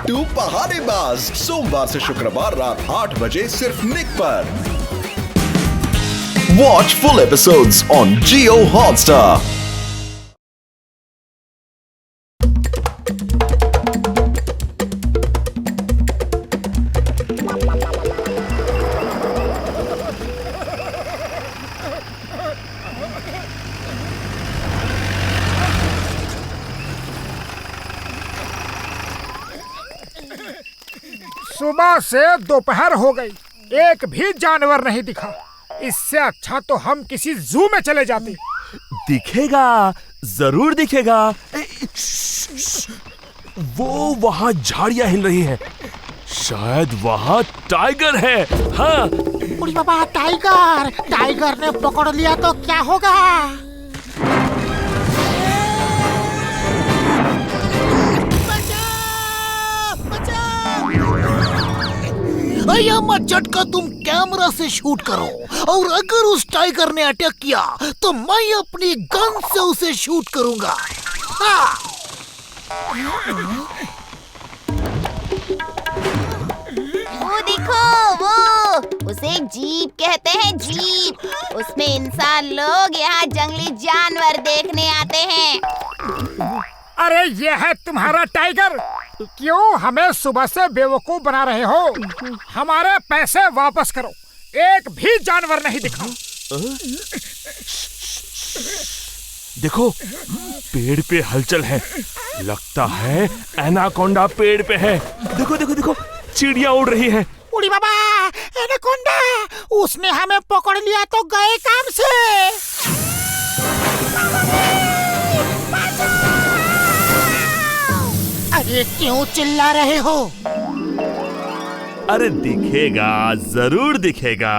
मोटू पहाड़ीबाज, सोमवार से शुक्रवार रात 8 बजे सिर्फ निक पर। Watch full episodes on Jio Hotstar. सुबह से दोपहर हो गई, एक भी जानवर नहीं दिखा। इससे अच्छा तो हम किसी जू में चले जाते। दिखेगा, जरूर दिखेगा। वो वहाँ झाड़ियाँ हिल रही हैं। शायद वहाँ टाइगर है। हाँ। उड़ी बाबा, टाइगर! टाइगर ने पकड़ लिया तो क्या होगा? भैया मत झटका, तुम कैमरा से शूट करो और अगर उस टाइगर ने अटैक किया तो मैं अपनी गन से उसे शूट करूंगा। वो देखो, वो उसे जीप कहते हैं, जीप। उसमें इंसान लोग यहाँ जंगली जानवर देखने आते हैं। अरे ये है तुम्हारा टाइगर। क्यों हमें सुबह से बेवकूफ बना रहे हो? हमारे पैसे वापस करो। एक भी जानवर नहीं दिखा। देखो, पेड़ पे हलचल है। लगता है एनाकोंडा पेड़ पे है। देखो देखो देखो, चिड़िया उड़ रही है। उड़ी बाबा, एनाकोंडा! उसने हमें पकड़ लिया तो गए काम से। अरे क्यों चिल्ला रहे हो? अरे दिखेगा, जरूर दिखेगा।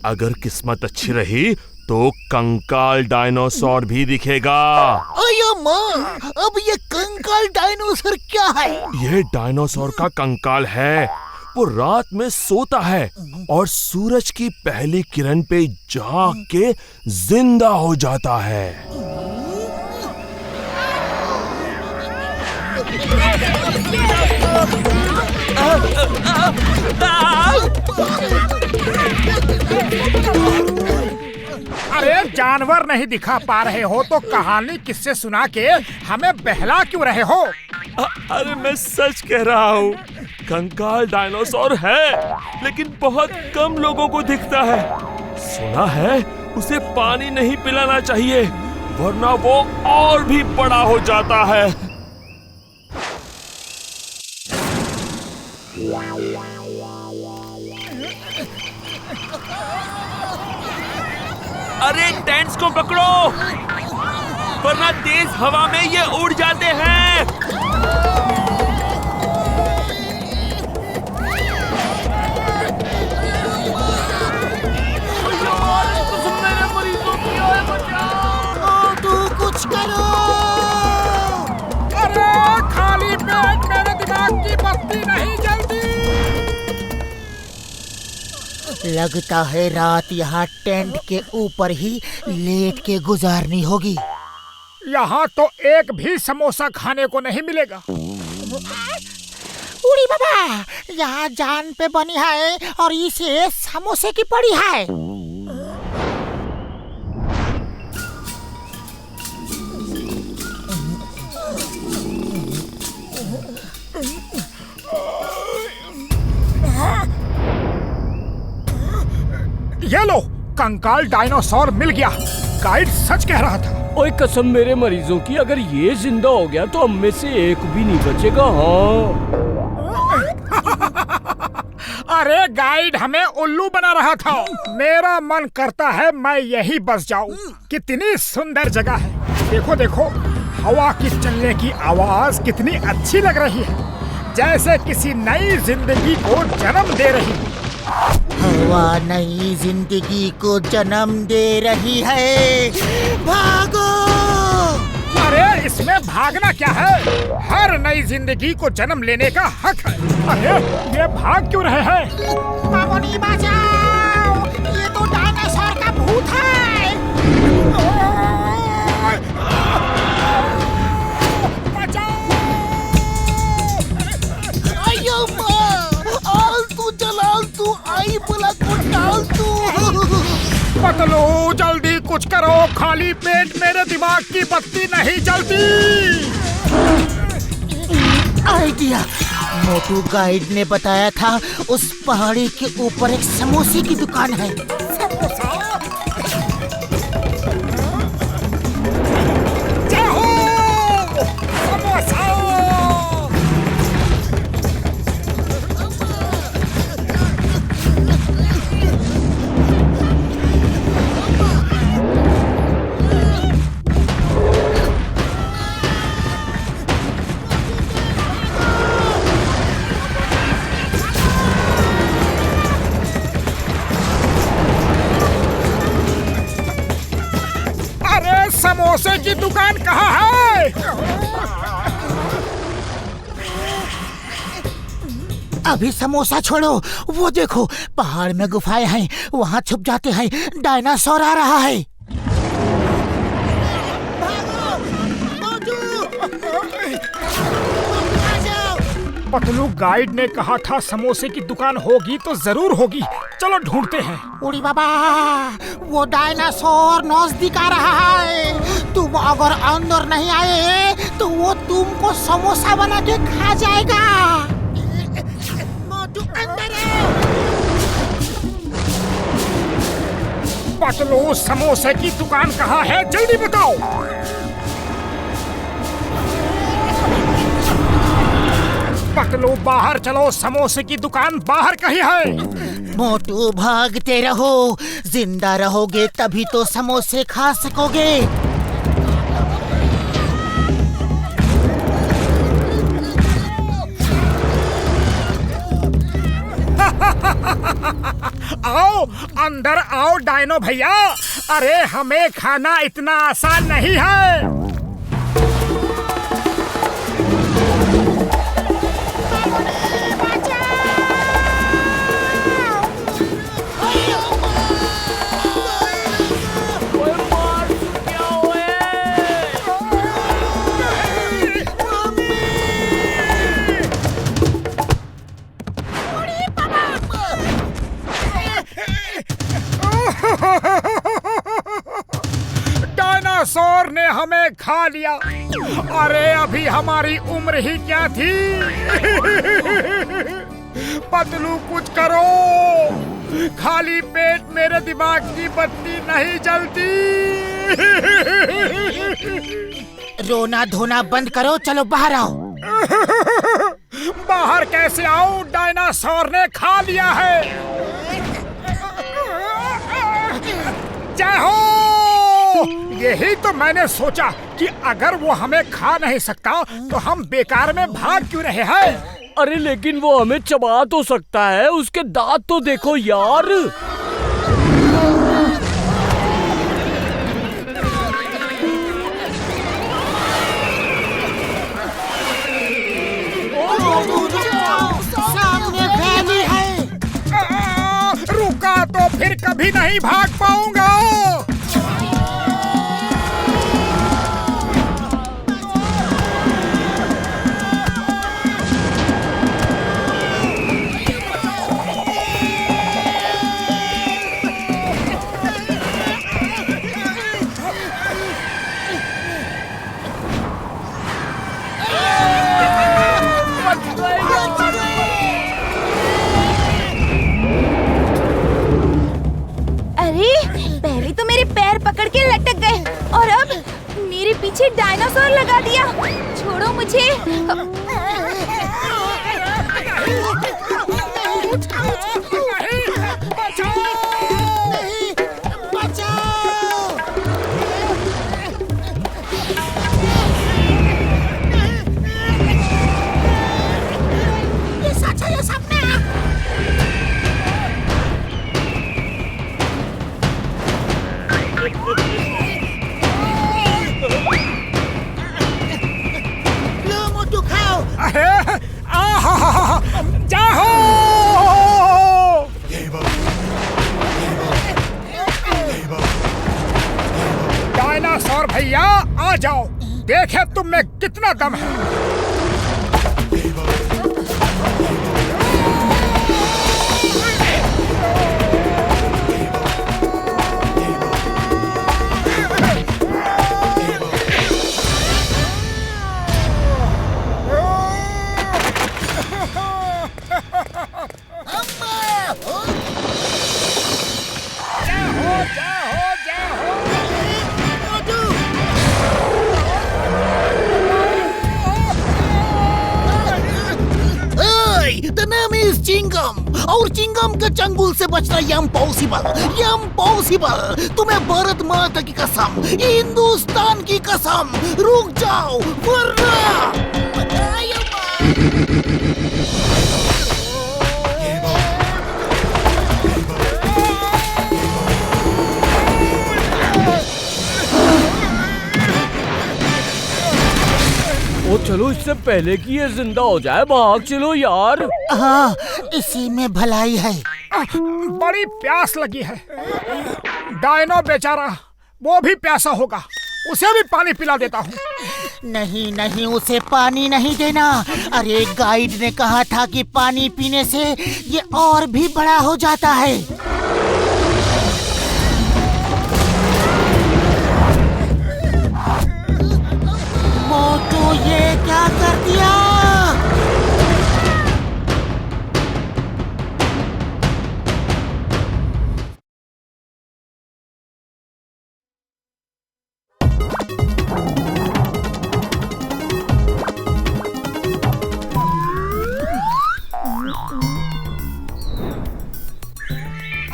अगर किस्मत अच्छी रही तो कंकाल डायनासोर भी दिखेगा। अयो माँ, अब ये कंकाल डायनासोर क्या है? यह डायनासोर का कंकाल है। वो रात में सोता है और सूरज की पहली किरण पे जाग के जिंदा हो जाता है। अरे जानवर नहीं दिखा पा रहे हो तो कहानी किससे सुना के हमें बहला क्यों रहे हो? अरे मैं सच कह रहा हूँ, कंकाल डायनासोर है लेकिन बहुत कम लोगों को दिखता है। सुना है उसे पानी नहीं पिलाना चाहिए वरना वो और भी बड़ा हो जाता है। अरे टेंट्स को पकड़ो वरना तेज हवा में ये उड़ जाते हैं। तू कुछ करो। अरे खाली पेट मेरे दिमाग की बत्ती नहीं जलती। लगता है रात यहाँ टेंट के ऊपर ही लेट के गुजारनी होगी। यहाँ तो एक भी समोसा खाने को नहीं मिलेगा। उड़ी बाबा, यहाँ जान पे बनी है और इसे समोसे की पड़ी है। ये लो, कंकाल डायनासोर मिल गया। गाइड सच कह रहा था। ओए कसम मेरे मरीजों की, अगर ये जिंदा हो गया तो हम में से एक भी नहीं बचेगा। हाँ। अरे गाइड हमें उल्लू बना रहा था। मेरा मन करता है मैं यही बस जाऊं। कितनी सुंदर जगह है। देखो देखो, हवा की चलने की आवाज कितनी अच्छी लग रही है, जैसे किसी नई जिंदगी को जन्म दे रही है। हवा नई जिंदगी को जन्म दे रही है। भागो! अरे इसमें भागना क्या है? हर नई जिंदगी को जन्म लेने का हक है। अरे ये भाग क्यों रहे हैं? मामोनी बचाओ! ये तो डायनासोर का भूत है। पतलू जल्दी कुछ करो, खाली पेट मेरे दिमाग की बत्ती नहीं जलती। आइडिया, मोटू गाइड ने बताया था उस पहाड़ी के ऊपर एक समोसे की दुकान है। समोसे की दुकान कहाँ है? अभी समोसा छोड़ो, वो देखो पहाड़ में गुफाएं हैं, वहाँ छुप जाते हैं। डायनासोर आ रहा है। पतलू गाइड ने कहा था समोसे की दुकान होगी तो जरूर होगी। चलो ढूंढते हैं। उड़ी बाबा, वो डायनासोर नजदीक आ रहा है। तुम अगर अंदर नहीं आए तो वो तुमको समोसा बना के खा जाएगा। मोटू अंदर है। पतलू समोसे की दुकान कहाँ है, जल्दी बताओ। पतलू बाहर चलो, समोसे की दुकान बाहर कहीं है। मोटू भागते रहो, जिंदा रहोगे तभी तो समोसे खा सकोगे। आओ अंदर आओ डायनो भैया। अरे हमें खाना इतना आसान नहीं है। डायनासोर ने हमें खा लिया। अरे अभी हमारी उम्र ही क्या थी। पतलू कुछ करो, खाली पेट मेरे दिमाग की बत्ती नहीं जलती। रोना धोना बंद करो, चलो बाहर आओ। बाहर कैसे आऊं, डायनासोर ने खा लिया है। जय हो। यही तो मैंने सोचा कि अगर वो हमें खा नहीं सकता तो हम बेकार में भाग क्यों रहे हैं। अरे लेकिन वो हमें चबा तो सकता है, उसके दांत तो देखो यार। सामने वैली है। रुका तो फिर कभी नहीं भाग पाऊंगा। पहले तो मेरे पैर पकड़ के लटक गए और अब मेरे पीछे डायनासोर लगा दिया। छोड़ो मुझे। ये सच है, ये सपना है। लो मोटू खाओ। जाओ। डायनासोर भैया आ जाओ, देखे तुम में कितना दम है। द नेम इज चिंगम और चिंगम के चंगुल से बचना इम्पॉसिबल। तुम्हें भारत माता की कसम, हिंदुस्तान की कसम, रुक जाओ वरना। ओ चलो, इससे पहले कि ये जिंदा हो जाए भाग चलो यार। हाँ, इसी में भलाई है। बड़ी प्यास लगी है। डायनो बेचारा, वो भी प्यासा होगा, उसे भी पानी पिला देता हूँ। नहीं, उसे पानी नहीं देना। अरे गाइड ने कहा था कि पानी पीने से ये और भी बड़ा हो जाता है। मोटू, ये क्या कर दिया?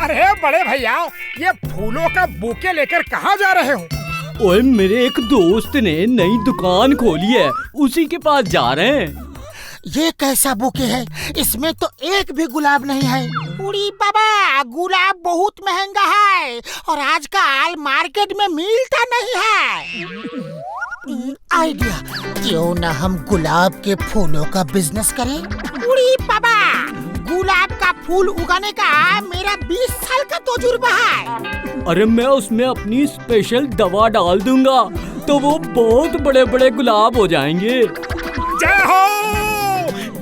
अरे बड़े भैया, ये फूलों का बुके लेकर कहाँ जा रहे हो? ओए, मेरे एक दोस्त ने नई दुकान खोली है, उसी के पास जा रहे हैं। ये कैसा बुके है? इसमें तो एक भी गुलाब नहीं है। उड़ी बाबा, गुलाब बहुत महंगा है और आजकल मार्केट में मिलता नहीं है। आइडिया, क्यों ना हम गुलाब के फूलों का बिजनेस करें? उड़ी बाबा, गुलाब का फूल उगाने का मेरा 20 साल का तजुर्बा है। अरे मैं उसमें अपनी स्पेशल दवा डाल दूंगा तो वो बहुत बड़े बड़े गुलाब हो जाएंगे। जय हो!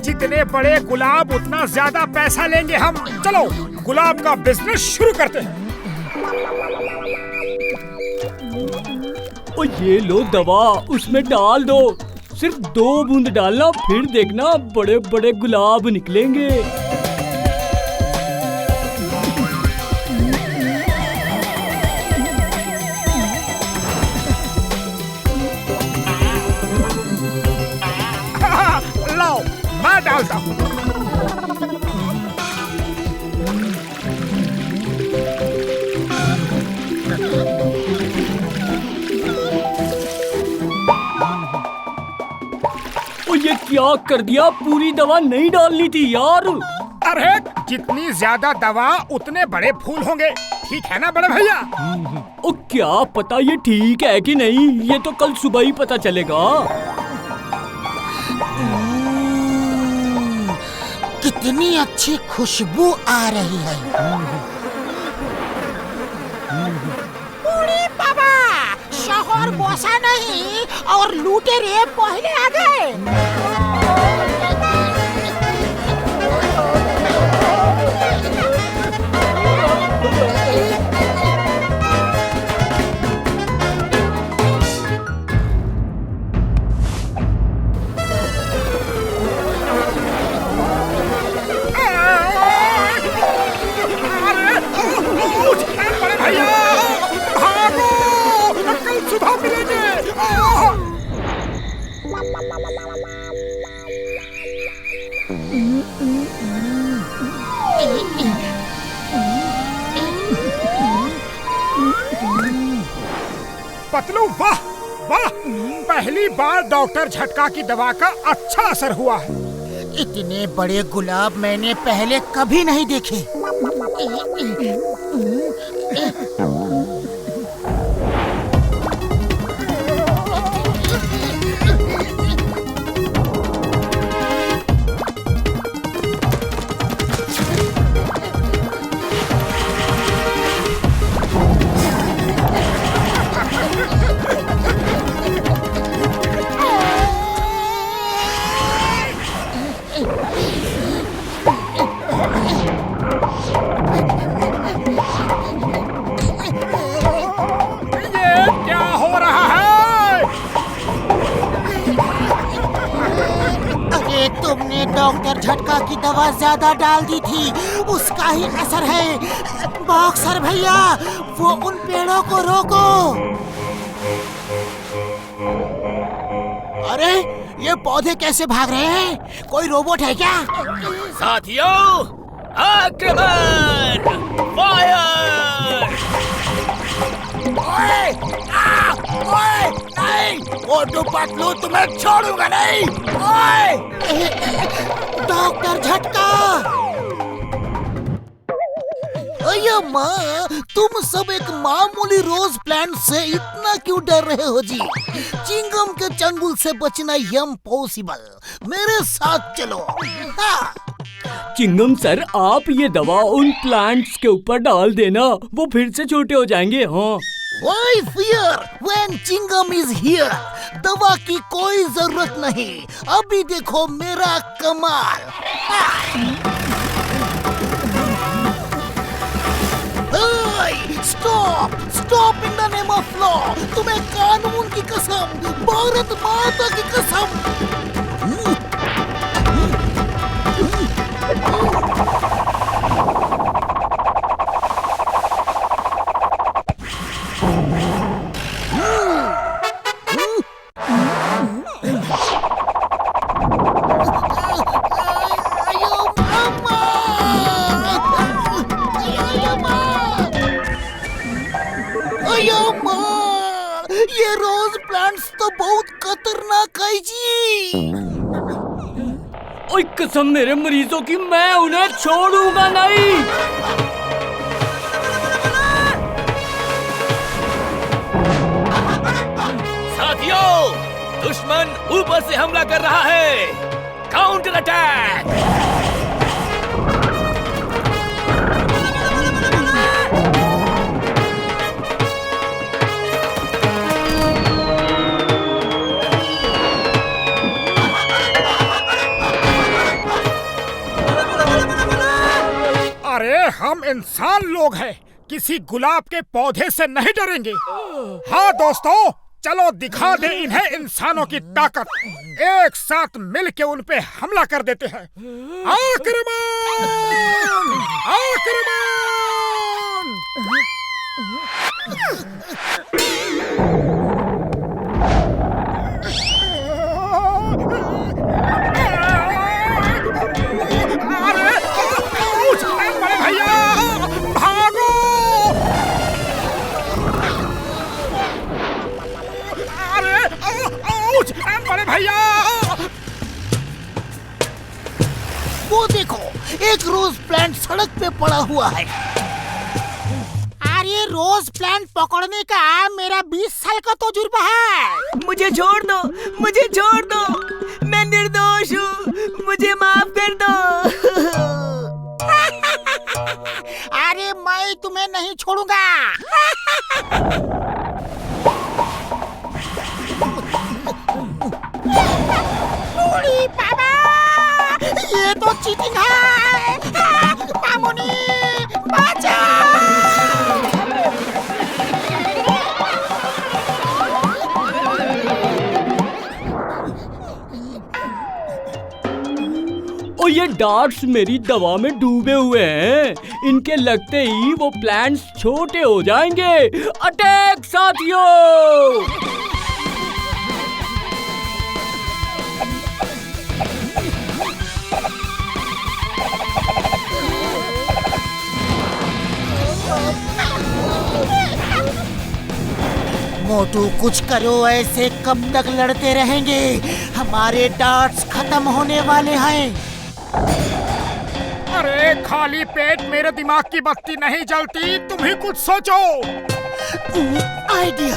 जितने बड़े गुलाब उतना ज्यादा पैसा लेंगे हम। चलो गुलाब का बिजनेस शुरू करते हैं। ओ ये लो दवा, उसमें डाल दो। सिर्फ 2 बूंद डालना, फिर देखना बड़े बड़े गुलाब निकलेंगे। लाओ, मैं डालता हूँ। ओ ये क्या कर दिया? पूरी दवा नहीं डालनी थी यार। अरे जितनी ज्यादा दवा उतने बड़े फूल होंगे, ठीक है ना बड़े भैया? ओ क्या पता ये ठीक है कि नहीं, ये तो कल सुबह ही पता चलेगा। कितनी अच्छी खुशबू आ रही है। उड़ी बाबा, शोहर बोसा नहीं और लुटेरे पहले आ गए। बड़े भैया भागो, कल सुबह मिलेंगे। पतलू, वाह वाह, पहली बार डॉक्टर झटका की दवा का अच्छा असर हुआ है। इतने बड़े गुलाब मैंने पहले कभी नहीं देखे। तुमने डॉक्टर झटका की दवा ज्यादा डाल दी थी, उसका ही असर है। बॉक्सर भैया, वो उन पेड़ों को रोको। अरे ये पौधे कैसे भाग रहे हैं? कोई रोबोट है क्या? साथियों, आक्रमण! फायर! ओए, नहीं! मोटू पतलू तुम्हें छोड़ूंगा नहीं! ओए! डॉक्टर झटका! अयो माँ, तुम सब एक मामूली रोज प्लांट से इतना क्यों डर रहे हो जी? चिंगम के चंगुल से बचना इम्पॉसिबल। मेरे साथ चलो। हाँ। चिंगम सर, आप ये दवा उन प्लांट्स के ऊपर डाल देना, वो फिर से छोटे हो जाएंगे। हाँ। Why fear when Chingam is here? दवा की कोई जरूरत नहीं। अभी देखो मेरा कमाल। Stop! Stop in the name of law! तुम्हें कानून की कसम, भारत माता की कसम! ये रोज प्लांट्स तो बहुत खतरनाक है जी। ओए कसम मेरे मरीजों की, मैं उन्हें छोड़ूंगा नहीं। साथियों, दुश्मन ऊपर से हमला कर रहा है। Counter attack! अरे हम इंसान लोग हैं, किसी गुलाब के पौधे से नहीं डरेंगे। हाँ दोस्तों, चलो दिखा दे इन्हें इंसानों की ताकत। एक साथ मिल के उन पे हमला कर देते हैं। आक्रमण! आक्रमण! बड़े भैया! वो देखो, एक रोज प्लांट सड़क पे पड़ा हुआ है। अरे रोज प्लांट पकड़ने का मेरा 20 साल का तजुर्बा है। मुझे छोड़ दो, मुझे छोड़ दो। मैं निर्दोष हूँ, मुझे माफ कर दो। अरे मैं तुम्हें नहीं छोड़ूंगा। बाबा, ये तो चीटिंग है। मामुनी, और ये डार्ट्स मेरी दवा में डूबे हुए हैं। इनके लगते ही वो प्लांट्स छोटे हो जाएंगे। अटैक साथियों! मोटू कुछ करो, ऐसे कब तक लड़ते रहेंगे? हमारे डार्ट्स खत्म होने वाले हैं। अरे खाली पेट मेरे दिमाग की बत्ती नहीं जलती, तुम ही कुछ सोचो। आइडिया!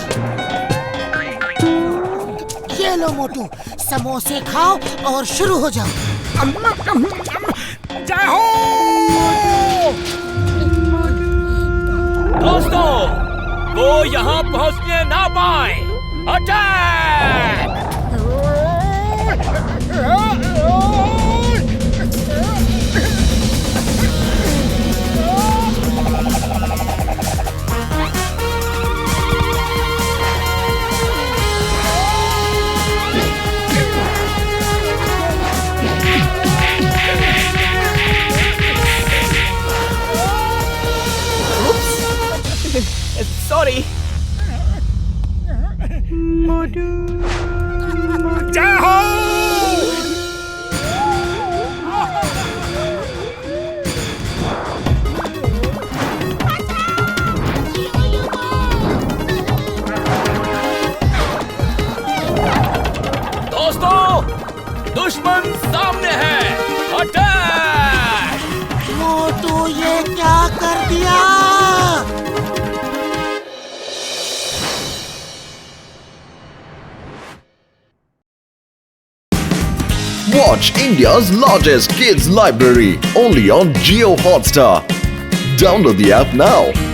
ये लो मोटू, समोसे खाओ और शुरू हो जाओ। जय हो! दोस्तों, वो यहाँ पहुँचने ना पाए। अटैक! सॉरी। जय हो! Watch India's largest kids library only on Jio Hotstar. Download the app now.